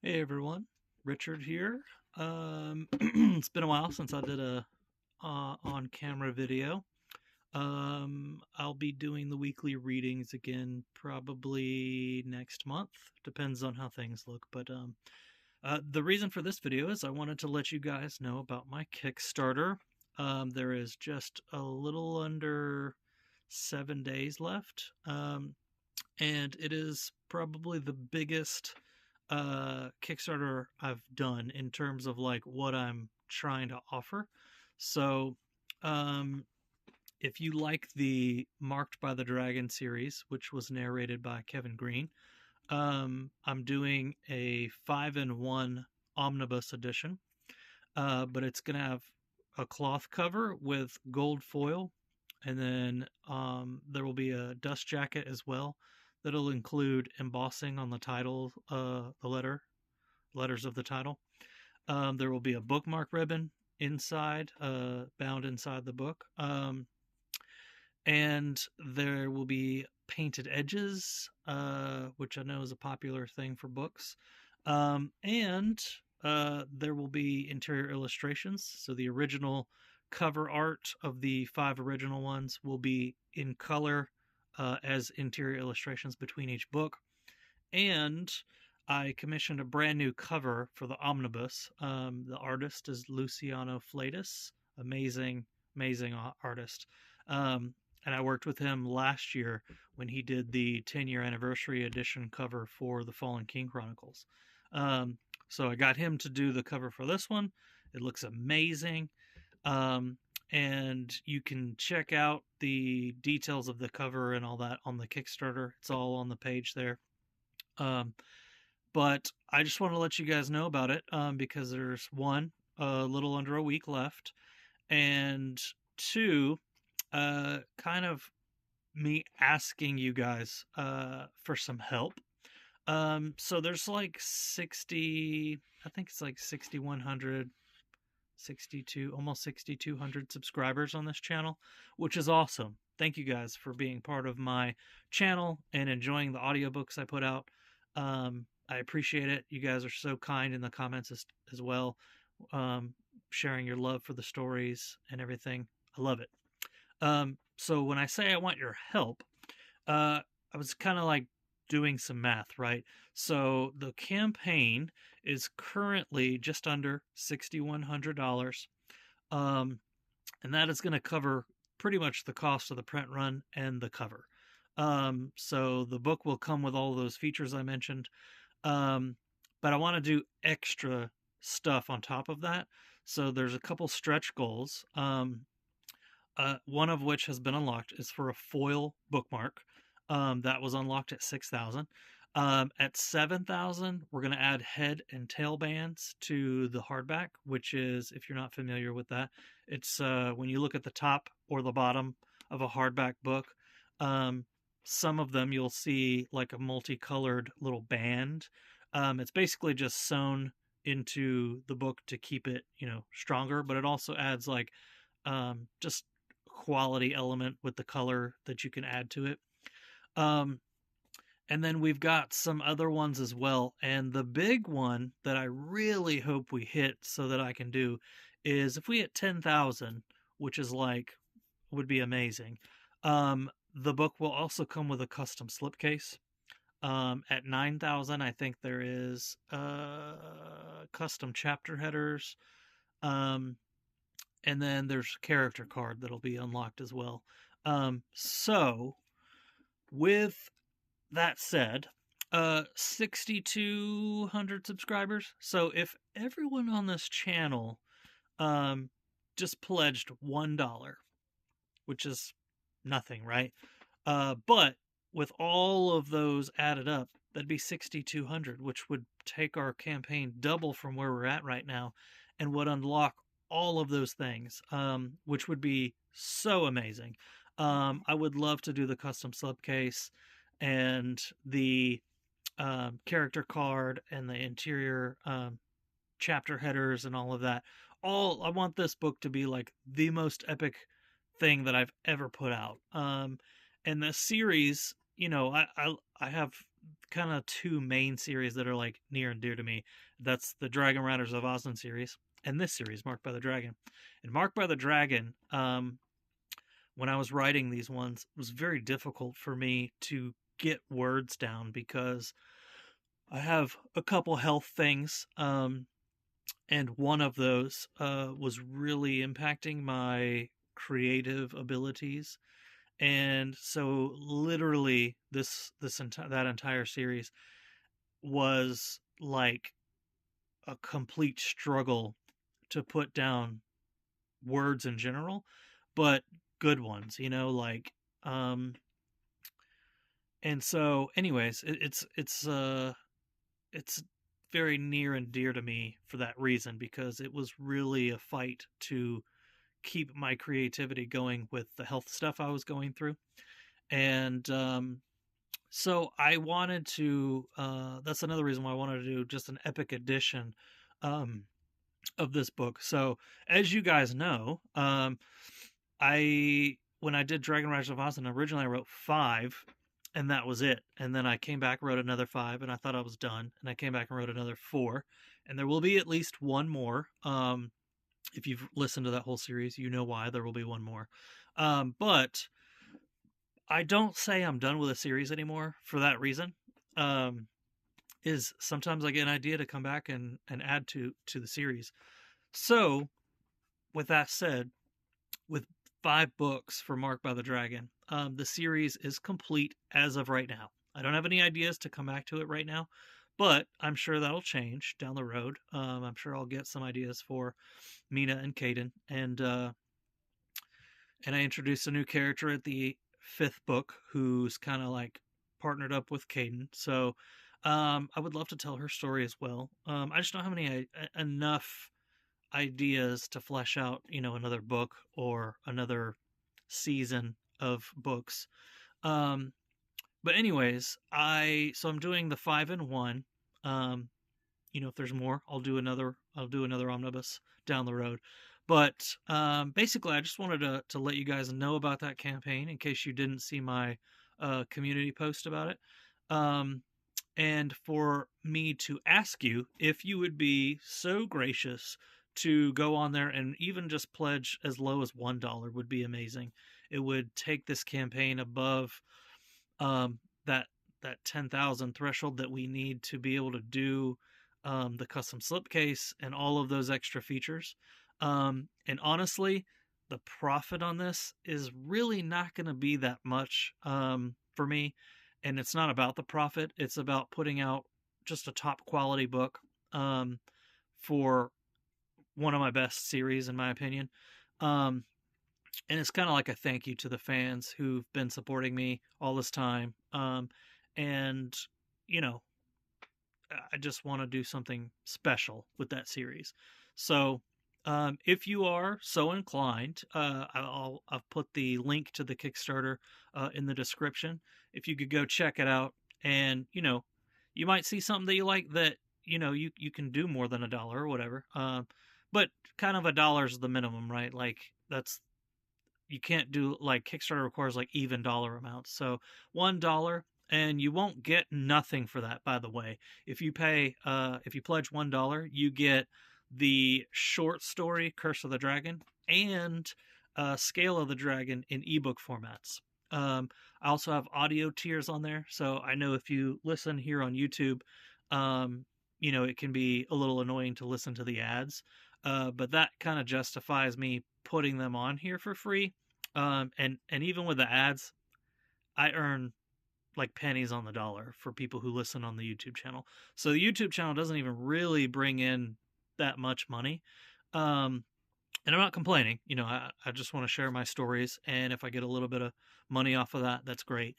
Hey everyone, Richard here. It's been a while since I did a on-camera video. I'll be doing the weekly readings again probably next month. Depends on how things look. But the reason for this video is I wanted to let you guys know about my Kickstarter. There is just a little under 7 days left, and it is probably the biggest Kickstarter I've done in terms of like what I'm trying to offer. So, um, if you like the Marked by the Dragon series, which was narrated by Kevin Green, I'm doing a 5-in-1 omnibus edition, but it's gonna have a cloth cover with gold foil, and then there will be a dust jacket as well that'll include embossing on the title, letters of the title. There will be a bookmark ribbon inside, bound inside the book, and there will be painted edges, which I know is a popular thing for books, and there will be interior illustrations. So the original cover art of the 5 original ones will be in color as interior illustrations between each book. And I commissioned a brand new cover for the omnibus. The artist is Luciano Flatus, amazing, amazing artist. And I worked with him last year when he did the 10-year anniversary edition cover for the Fallen King Chronicles. Um, so I got him to do the cover for this one. It looks amazing. Um, and you can check out the details of the cover and all that on the Kickstarter. It's all on the page there. Um, but I just want to let you guys know about it, because there's one, a little under a week left, and two, kind of me asking you guys for some help. So there's like 60, I think it's like 6,100, 62, almost 6,200 subscribers on this channel, which is awesome. Thank you guys for being part of my channel and enjoying the audiobooks I put out. I appreciate it. You guys are so kind in the comments as well, um, sharing your love for the stories and everything. I love it. So when I say I want your help, I was kind of like doing some math, right? So the campaign is currently just under $6,100, um, and that is going to cover pretty much the cost of the print run and the cover. So the book will come with all those features I mentioned, um, but I want to do extra stuff on top of that. So there's a couple stretch goals. One of which has been unlocked is for a foil bookmark. That was unlocked at 6,000. At 7,000, we're going to add head and tail bands to the hardback, which is, if you're not familiar with that, it's when you look at the top or the bottom of a hardback book, um, some of them you'll see like a multicolored little band. It's basically just sewn into the book to keep it, stronger, but it also adds like just quality element with the color that you can add to it. Um, and then we've got some other ones as well. And the big one that I really hope we hit so that I can do is if we hit 10,000, which is like, would be amazing. The book will also come with a custom slipcase. At 9,000, I think there is custom chapter headers. Um, and then there's a character card that'll be unlocked as well. So with that said, 6,200 subscribers. So if everyone on this channel um, just pledged $1, which is nothing, right? But with all of those added up, that'd be 6,200, which would take our campaign double from where we're at right now and would unlock all of those things, which would be so amazing. I would love to do the custom slipcase and the character card and the interior chapter headers and all of that. All I want this book to be like the most epic thing that I've ever put out. And the series, I have kind of two main series that are like near and dear to me. That's the Dragon Riders of Ozdin series and this series, Marked by the Dragon. And Marked by the Dragon, when I was writing these ones, it was very difficult for me to get words down because I have a couple health things, and one of those was really impacting my creative abilities. And so, literally, that entire series was like a complete struggle to put down words in general, but good ones, like um and so anyways, it's very near and dear to me for that reason because it was really a fight to keep my creativity going with the health stuff I was going through. And so I wanted to that's another reason why I wanted to do just an epic edition um of this book. So as you guys know, I when I did Dragon Riders of Ozdin, originally I wrote 5, and that was it. And then I came back, wrote another 5, and I thought I was done. And I came back and wrote another 4, and there will be at least one more. If you've listened to that whole series, you know why there will be one more. But I don't say I'm done with a series anymore for that reason. Is sometimes I get an idea to come back and add to the series. So, with that said, with 5 books for Marked by the Dragon, the series is complete as of right now. I don't have any ideas to come back to it right now, but I'm sure that'll change down the road. I'm sure I'll get some ideas for Mina and Caden, and I introduced a new character at the 5th book who's kind of like partnered up with Caden. So I would love to tell her story as well. I just don't have enough ideas to flesh out, another book or another season of books. But anyways, I'm doing the 5 in 1. If there's more, I'll do another omnibus down the road. But basically, I just wanted to let you guys know about that campaign in case you didn't see my community post about it. And for me to ask you if you would be so gracious to go on there and even just pledge as low as $1 would be amazing. It would take this campaign above that 10,000 threshold that we need to be able to do the custom slipcase and all of those extra features. And honestly, the profit on this is really not going to be that much for me. And it's not about the profit. It's about putting out just a top quality book for one of my best series, in my opinion. And it's kind of like a thank you to the fans who've been supporting me all this time. And, you know, I just want to do something special with that series. So, if you are so inclined, I'll put the link to the Kickstarter in the description. If you could go check it out, and you might see something that you like that you can do more than $1 or whatever. But kind of $1 is the minimum, right? Like that's you can't do like Kickstarter requires like even dollar amounts. So $1, and you won't get nothing for that, by the way. If you pledge $1, you get the short story Curse of the Dragon and Scale of the Dragon in ebook formats. I also have audio tiers on there, so I know if you listen here on YouTube, it can be a little annoying to listen to the ads, but that kind of justifies me putting them on here for free. And even with the ads, I earn like pennies on the dollar for people who listen on the YouTube channel. So the YouTube channel doesn't even really bring in that much money. And I'm not complaining. I just want to share my stories, and if I get a little bit of money off of that, that's great.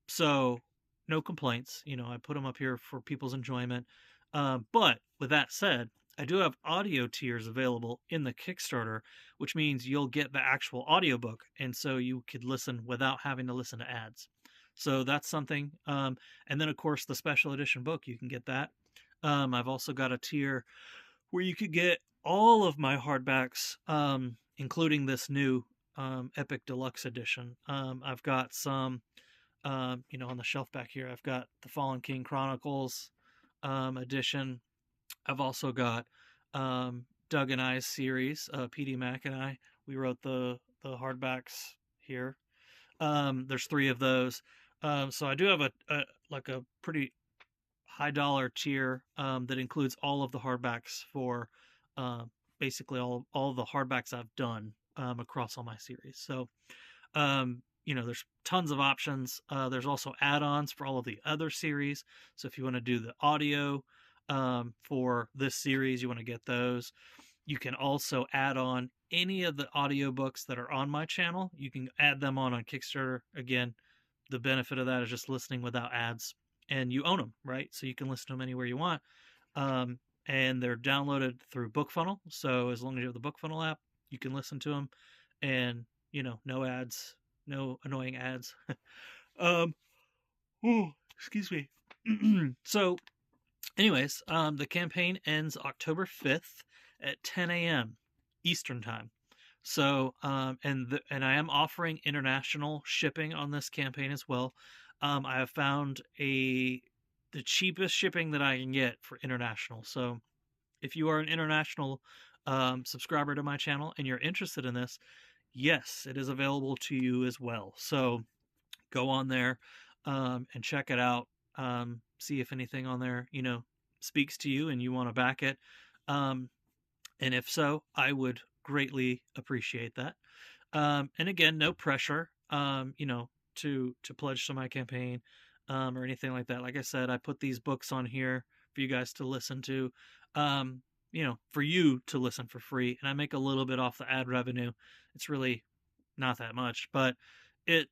So no complaints. I put them up here for people's enjoyment. But with that said, I do have audio tiers available in the Kickstarter, which means you'll get the actual audiobook, and so you could listen without having to listen to ads. So that's something. And then, of course, the special edition book, you can get that. I've also got a tier where you could get all of my hardbacks, including this new Epic Deluxe Edition. I've got some On the shelf back here, I've got the Fallen King Chronicles edition. I've also got Doug and I's series. PD Mac and I, we wrote the hardbacks here. There's 3 of those. So I do have a pretty high dollar tier that includes all of the hardbacks for uh, basically all the hardbacks I've done across all my series. So there's tons of options. There's also add-ons for all of the other series. So if you want to do the audio for this series, you want to get those. You can also add on any of the audiobooks that are on my channel. You can add them on Kickstarter. Again, the benefit of that is just listening without ads, and you own them, right? So you can listen to them anywhere you want. And they're downloaded through BookFunnel. So as long as you have the BookFunnel app, you can listen to them, and no ads, no annoying ads. Excuse me. So, anyways, the campaign ends October 5th at 10 a.m. Eastern time. So, and I am offering international shipping on this campaign as well. I have found the cheapest shipping that I can get for international. So, if you are an international subscriber to my channel and you're interested in this, yes, it is available to you as well. So, go on there and check it out. See if anything on there, speaks to you and you want to back it. And if so, I would greatly appreciate that. And again, no pressure, to pledge to my campaign or anything like that. Like I said, I put these books on here for you guys to listen to, for you to listen for free. And I make a little bit off the ad revenue. It's really not that much, but it's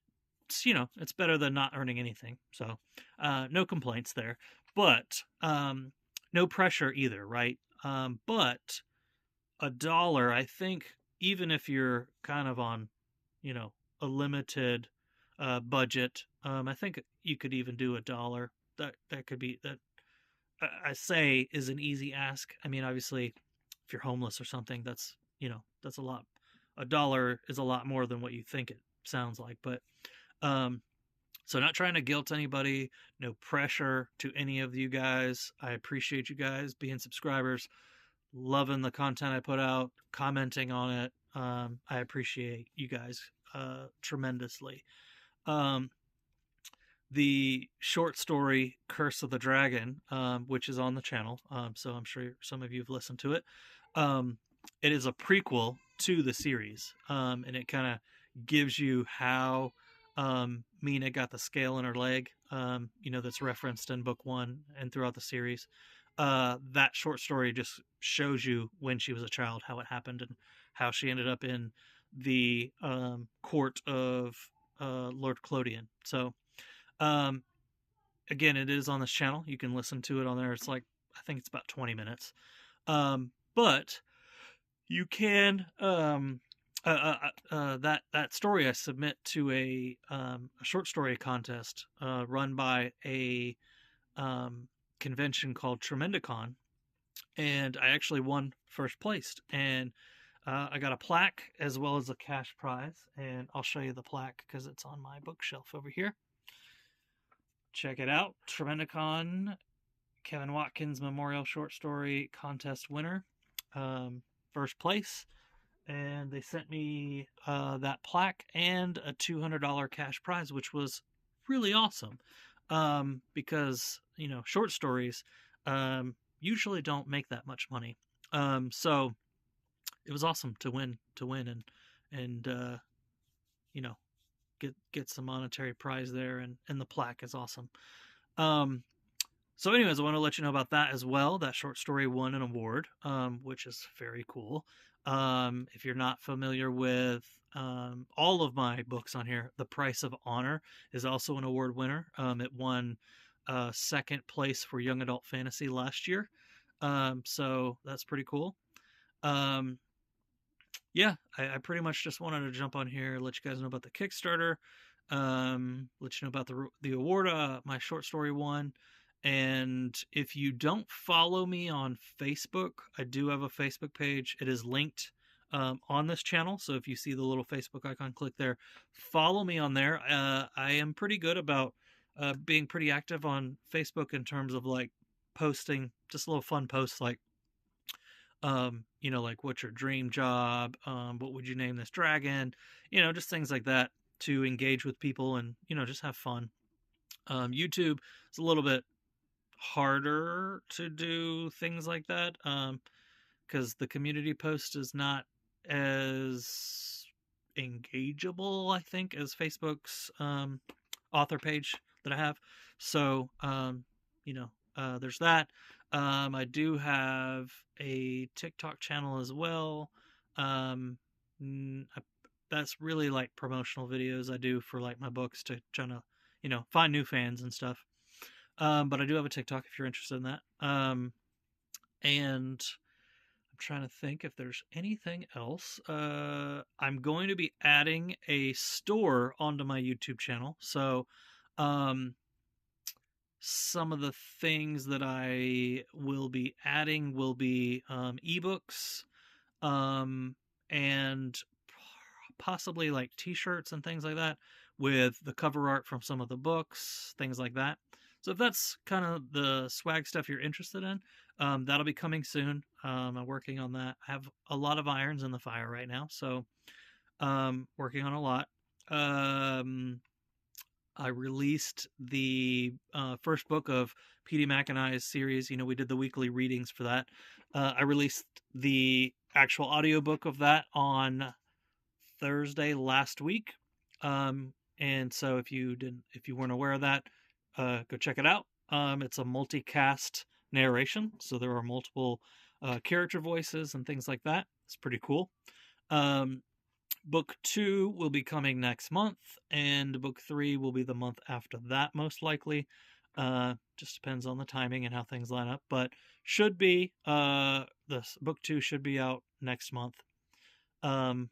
better than not earning anything. So no complaints there. But no pressure either, right? But $1, I think, even if you're kind of on, a limited budget, I think you could even do $1. That could be that. I say is an easy ask. I mean, obviously, if you're homeless or something, that's a lot. $1 is a lot more than what you think it sounds like, but so not trying to guilt anybody, no pressure to any of you guys. I appreciate you guys being subscribers, loving the content I put out, commenting on it. I appreciate you guys tremendously. The short story Curse of the Dragon, which is on the channel, so I'm sure some of you have listened to it. It is a prequel to the series, and it kind of gives you how Mina got the scale in her leg, that's referenced in book 1 and throughout the series. That short story just shows you when she was a child, how it happened, and how she ended up in the court of Lord Clodion. So, again, it is on this channel. You can listen to it on there. It's I think it's about 20 minutes. But you can that story I submit to a short story contest run by a convention called Tremendicon, and I actually won first place, and I got a plaque as well as a cash prize, and I'll show you the plaque because it's on my bookshelf over here. Check it out. Tremendicon Kevin Watkins Memorial Short Story Contest winner, first place. And they sent me that plaque and a $200 cash prize, which was really awesome, because short stories usually don't make that much money. So it was awesome to win and get some monetary prize there, and the plaque is awesome. So anyways, I want to let you know about that as well. That short story won an award, which is very cool. If you're not familiar with all of my books on here, The Price of Honor is also an award winner. It won second place for young adult fantasy last year. So that's pretty cool. Yeah, I pretty much just wanted to jump on here, let you guys know about the Kickstarter, let you know about the award my short story won. And if you don't follow me on Facebook, I do have a Facebook page. It is linked on this channel. So if you see the little Facebook icon, click there. Follow me on there. I am pretty good about being pretty active on Facebook in terms of like posting just little fun posts like, like what's your dream job? What would you name this dragon? Just things like that to engage with people and, just have fun. YouTube is a little bit harder to do things like that because the community post is not as engageable, I think, as Facebook's author page that I have. So, there's that. I do have a TikTok channel as well. That's really like promotional videos I do for like my books to try to, find new fans and stuff. But I do have a TikTok if you're interested in that. And I'm trying to think if there's anything else. I'm going to be adding a store onto my YouTube channel. So, some of the things that I will be adding will be ebooks, and possibly like t-shirts and things like that with the cover art from some of the books, things like that. So if that's kind of the swag stuff you're interested in, that'll be coming soon. I'm working on that. I have a lot of irons in the fire right now, so working on a lot. I released the first book of PD Mac and I's series. We did the weekly readings for that. I released the actual audiobook of that on Thursday last week. And so if you weren't aware of that, go check it out. It's a multicast narration, so there are multiple character voices and things like that. It's pretty cool. Book 2 will be coming next month, and book 3 will be the month after that, most likely. Just depends on the timing and how things line up, but should be this book 2 should be out next month. And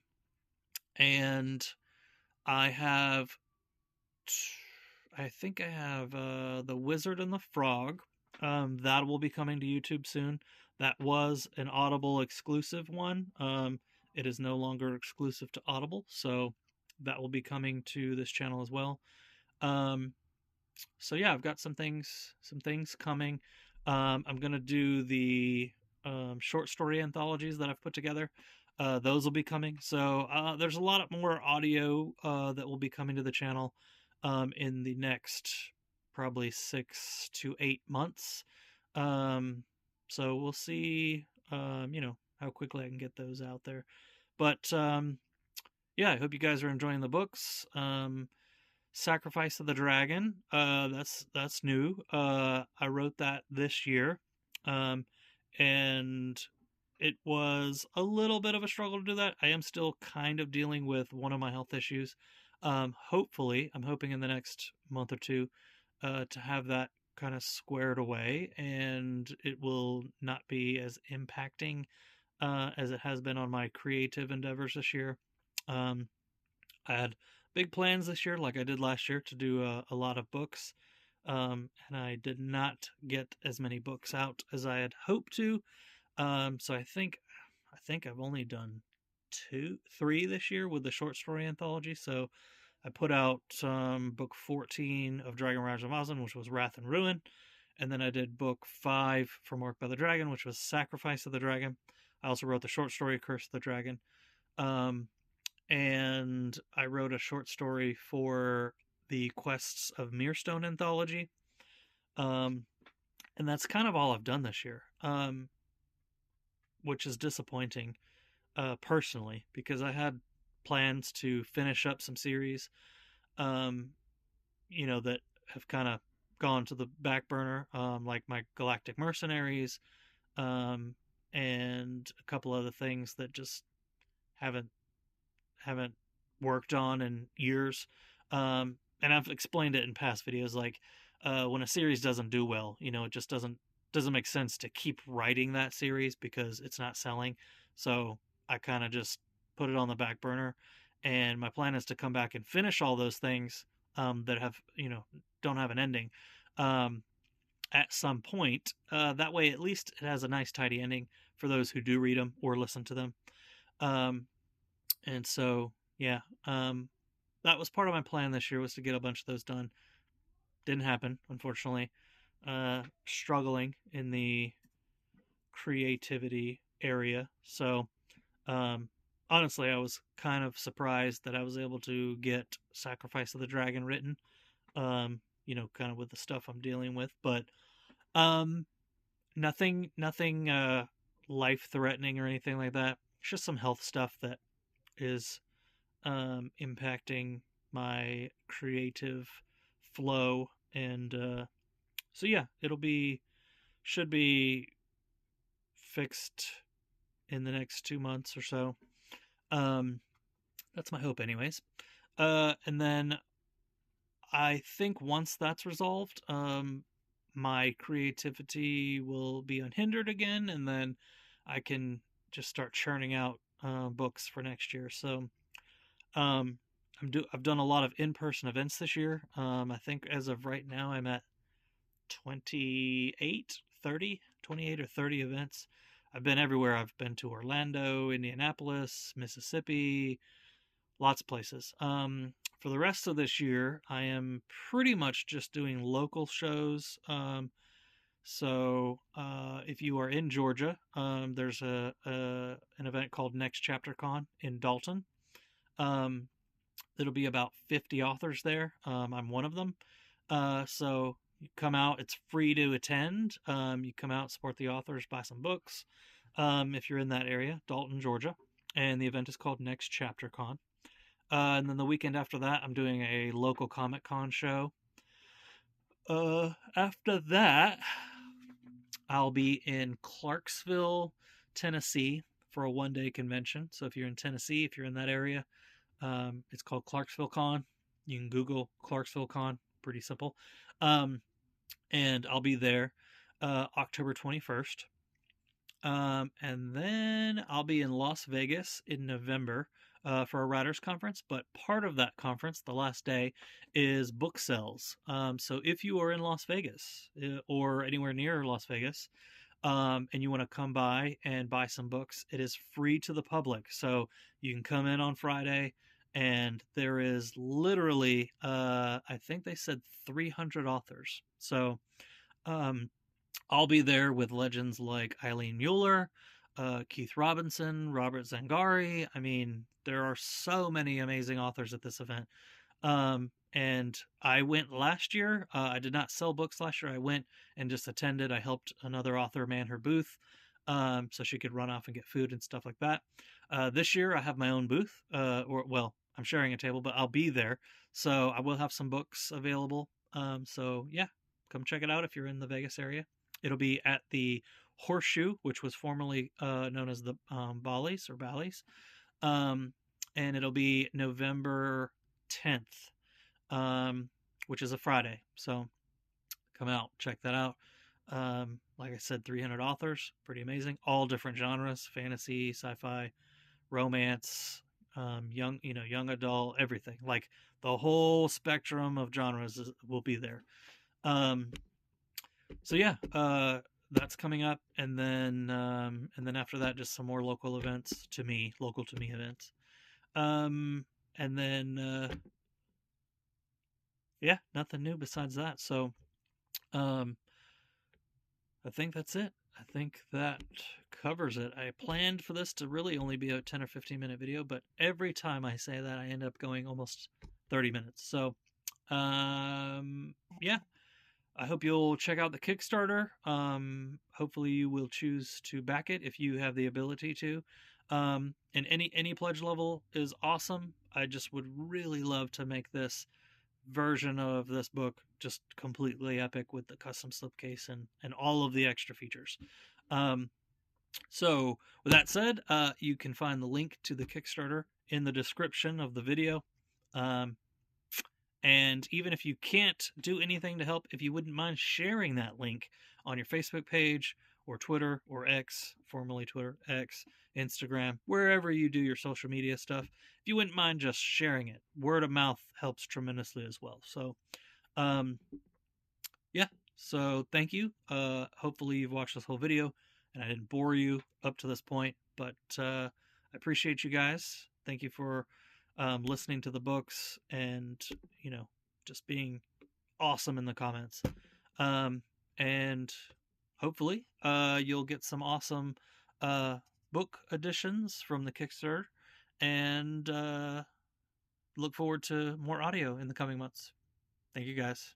I think I have The Wizard and the Frog. That will be coming to YouTube soon. That was an Audible exclusive one. It is no longer exclusive to Audible, so that will be coming to this channel as well. So yeah, I've got some things coming. I'm gonna do the short story anthologies that I've put together. Those will be coming. So there's a lot more audio that will be coming to the channel in the next probably 6 to 8 months. So we'll see, how quickly I can get those out there. But yeah, I hope you guys are enjoying the books. Sacrifice of the Dragon, that's new. I wrote that this year, and it was a little bit of a struggle to do that. I am still kind of dealing with one of my health issues. Hopefully, I'm hoping in the next month or two to have that kind of squared away, and it will not be as impacting as it has been on my creative endeavors this year. I had big plans this year, like I did last year, to do a lot of books, and I did not get as many books out as I had hoped to. So I think I've only done 3 this year with the short story anthology. So I put out book 14 of Dragon Rise of Ozen, which was Wrath and Ruin, and then I did book 5 from Orc by the Dragon, which was Sacrifice of the Dragon. I also wrote the short story Curse of the Dragon, and I wrote a short story for the Quests of Mirestone anthology, and that's kind of all I've done this year, which is disappointing personally, because I had plans to finish up some series that have kind of gone to the back burner, like my Galactic Mercenaries, and a couple other things that just haven't worked on in years. And I've explained it in past videos, like when a series doesn't do well, it just doesn't make sense to keep writing that series because it's not selling. So I kind of just put it on the back burner, and my plan is to come back and finish all those things that have don't have an ending at some point. That way, at least it has a nice tidy ending for those who do read them or listen to them. Um, and so, yeah, that was part of my plan this year, was to get a bunch of those done. Didn't happen, unfortunately. Struggling in the creativity area. So, um, honestly, I was kind of surprised that I was able to get Sacrifice of the Dragon written, kind of with the stuff I'm dealing with. But um, nothing life threatening or anything like that. It's just some health stuff that is impacting my creative flow. And so, yeah, should be fixed in the next 2 months or so. Um, that's my hope, anyways. And then I think once that's resolved, my creativity will be unhindered again, and then I can just start churning out books for next year. So, um, I've done a lot of in-person events this year. I think as of right now, I'm at 28 or 30 events. I've been everywhere. I've been to Orlando, Indianapolis, Mississippi, lots of places. For the rest of this year, I am pretty much just doing local shows. If you are in Georgia, there's an event called Next Chapter Con in Dalton. Um, it'll be about 50 authors there. I'm one of them. So you come out, it's free to attend. You come out, support the authors, buy some books. If you're in that area, Dalton, Georgia. And the event is called Next Chapter Con. And then the weekend after that, I'm doing a local Comic Con show. After that, I'll be in Clarksville, Tennessee for a 1-day convention. So if you're in Tennessee, if you're in that area, it's called Clarksville Con. You can Google Clarksville Con, pretty simple. And I'll be there October 21st. And then I'll be in Las Vegas in November for a writers conference. But part of that conference, the last day, is book sales. So if you are in Las Vegas or anywhere near Las Vegas, and you want to come by and buy some books, it is free to the public. So you can come in on Friday, and there is literally, I think they said 300 authors. So I'll be there with legends like Eileen Mueller, Keith Robinson, Robert Zangari. I mean, there are so many amazing authors at this event. And I went last year. I did not sell books last year. I went and just attended. I helped another author man her booth, so she could run off and get food and stuff like that. This year, I have my own booth. I'm sharing a table, but I'll be there, so I will have some books available. So yeah, come check it out if you're in the Vegas area. It'll be at the Horseshoe, which was formerly known as the Bally's or Bally's, and it'll be November 10th, which is a Friday. So come out, check that out. Like I said, 300 authors, pretty amazing. All different genres: fantasy, sci-fi, romance, young adult, everything. Like the whole spectrum of genres will be there. So yeah, that's coming up, and then after that, just some more local to me events. And then yeah, nothing new besides that. So I think that's it. I think that covers it. I planned for this to really only be a 10 or 15 minute video, but every time I say that, I end up going almost 30 minutes. So yeah. I hope you'll check out the Kickstarter. Hopefully you will choose to back it if you have the ability to. And any pledge level is awesome. I just would really love to make this version of this book just completely epic with the custom slipcase and all of the extra features. So with that said, you can find the link to the Kickstarter in the description of the video. And even if you can't do anything to help, if you wouldn't mind sharing that link on your Facebook page or Twitter or X, formerly Twitter, X, Instagram, wherever you do your social media stuff, if you wouldn't mind just sharing it, word of mouth helps tremendously as well. So, yeah, so thank you. Hopefully you've watched this whole video and I didn't bore you up to this point, but I appreciate you guys. Thank you for listening to the books and, you know, just being awesome in the comments. Um, and hopefully, you'll get some awesome book editions from the Kickstarter, and look forward to more audio in the coming months. Thank you guys.